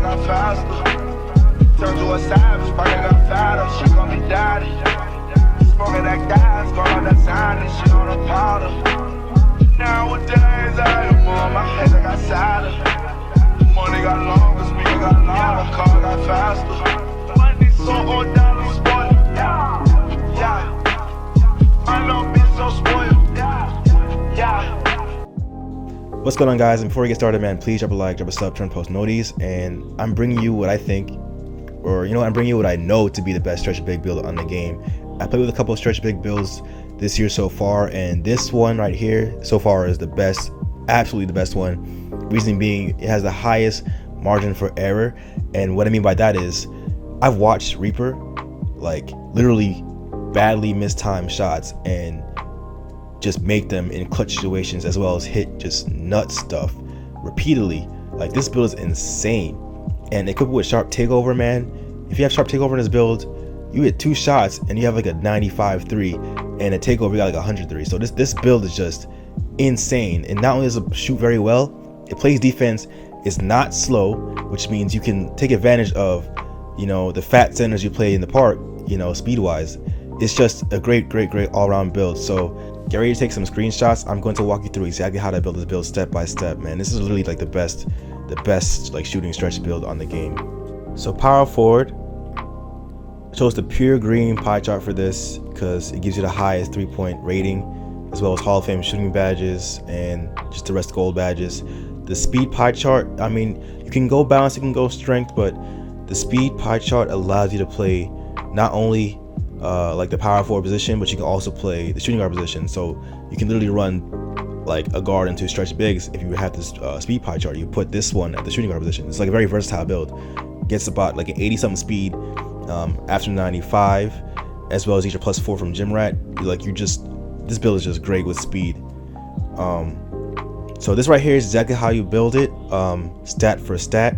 got faster. Turned to a savage, pocket got fatter. She gon' be daddy. Smoking that gas, going on that sign and shit on the powder. Nowadays, I am on my head, I got sadder. Money got longer, speaker got louder, car got faster. Money so old down, we spoiled. Yeah. I love being so spoiled. Yeah. What's going on, guys? And before we get started, man, please drop a like, drop a sub, turn post noties, and I'm bringing you what I think, or I'm bringing you what I know to be the best stretch big build on the game. I played with a couple of stretch big builds this year so far, and this one right here so far is the best, absolutely the best one. Reason being, it has the highest margin for error, and what I mean by that is I've watched Reaper like literally badly mistimed shots and just make them in clutch situations, as well as hit just nut stuff repeatedly. Like, this build is insane, and equipped with sharp takeover, man. If you have sharp takeover in this build, you hit 2 shots and you have like a 95-3, and a takeover you got like 103. So this build is just insane, and not only does it shoot very well, it plays defense. It's not slow, which means you can take advantage of, you know, the fat centers you play in the park, you know, speed wise. It's just a great all-around build. So get ready to take some screenshots. I'm going to walk you through exactly how to build this build step by step, man. This is literally like the best like shooting stretch build on the game. So power forward, I chose the pure green pie chart for this because it gives you the highest 3-point rating, as well as Hall of Fame shooting badges and just the rest gold badges. The speed pie chart, I mean, you can go balance, you can go strength, but the speed pie chart allows you to play not only like the power forward position, but you can also play the shooting guard position. So you can literally run like a guard into stretch bigs. If you have this speed pie chart, you put this one at the shooting guard position. It's like a very versatile build. Gets about like an 80 something speed after 95, as well as each +4 from Gym Rat. This build is just great with speed. So this right here is exactly how you build it, stat for stat.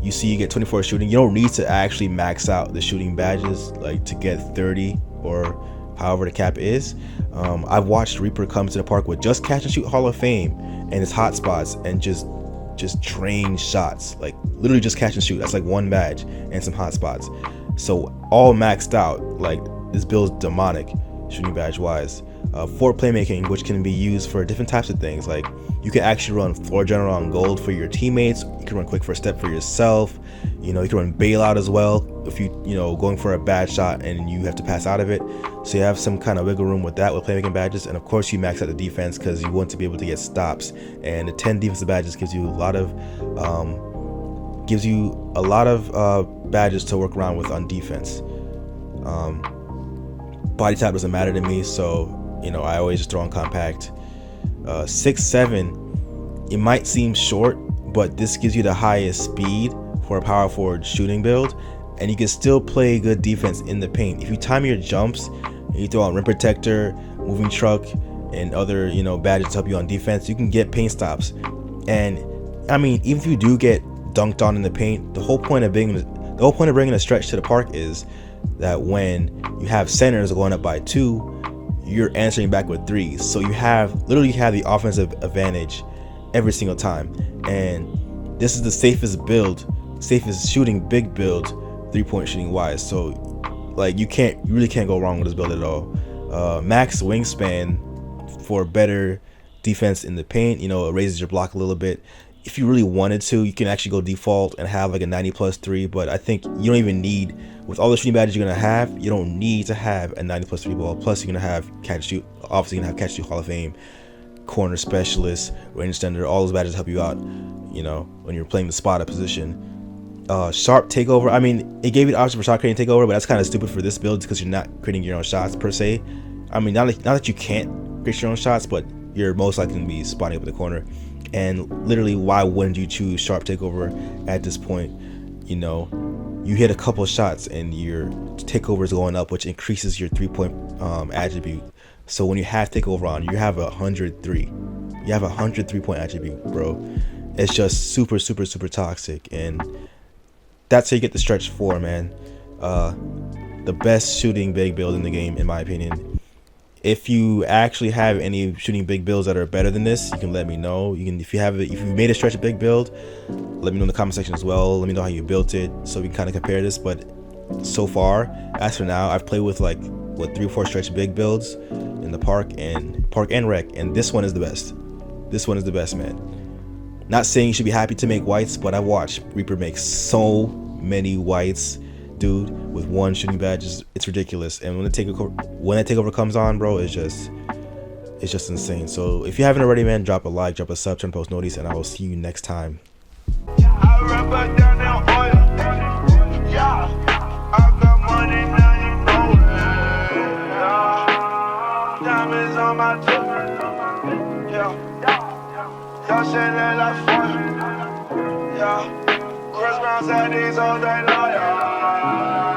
You see you get 24 shooting. You don't need to actually max out the shooting badges like to get 30 or however the cap is. I've watched Reaper come to the park with just catch and shoot Hall of Fame and his hot spots and just drain shots, like literally just catch and shoot. That's like 1 badge and some hot spots. So all maxed out. Like, this build's demonic shooting badge wise. For playmaking, which can be used for different types of things. Like, you can actually run floor general on gold for your teammates. You can run quick first step for yourself. You know, you can run bailout as well if you going for a bad shot and you have to pass out of it. So you have some kind of wiggle room with that with playmaking badges. And of course you max out the defense because you want to be able to get stops. And the 10 defensive badges gives you a lot of badges to work around with on defense. Body type doesn't matter to me, so I always just throw on compact. 6'7", it might seem short, but this gives you the highest speed for a power forward shooting build, and you can still play good defense in the paint. If you time your jumps and you throw on rim protector, moving truck, and other badges to help you on defense, you can get paint stops. And I mean, even if you do get dunked on in the paint, the whole point of bringing a stretch to the park is that when you have centers going up by 2, you're answering back with 3s. So you literally have the offensive advantage every single time. And this is the safest shooting big build 3-point shooting wise. So like, you really can't go wrong with this build at all. Max wingspan for better defense in the paint. It raises your block a little bit. If you really wanted to, you can actually go default and have like a 90+3, but I think you don't even need, with all the shooting badges you're gonna have, you don't need to have a 90+3 ball. Plus you're gonna have catch shoot, obviously you're gonna have catch shoot Hall of Fame, corner specialist, range extender, all those badges help you out, when you're playing the spot up position. Sharp takeover, I mean, it gave you the option for shot creating takeover, but that's kind of stupid for this build because you're not creating your own shots per se. I mean, not that you can't create your own shots, but you're most likely gonna be spotting up in the corner. And literally, why wouldn't you choose sharp takeover at this point? You hit a couple shots and your takeover is going up, which increases your 3-point attribute. So when you have takeover on, you have 103. You have 103-point attribute, bro. It's just super toxic, and that's how you get the stretch 4, man. The best shooting big build in the game, in my opinion. If you actually have any shooting big builds that are better than this, you can let me know. You can, if you made a stretch big build, let me know in the comment section as well. Let me know how you built it so we can kind of compare this. But so far, as for now, I've played with like what 3 or 4 stretch big builds in the park and rec, and this one is the best. This one is the best, man. Not saying you should be happy to make whites, but I watched Reaper make so many whites, dude, with 1 shooting badge. It's ridiculous. And when the takeover comes on, bro, it's just insane. So if you haven't already, man, drop a like, drop a sub, turn post notice, and I will see you next time. I rubber down in oil. Yeah, I got money now, you know it. Yeah. Diamonds on my tip. Yeah. Y'all say that I fun. Yeah. Chris Brown said these all day long. Yeah.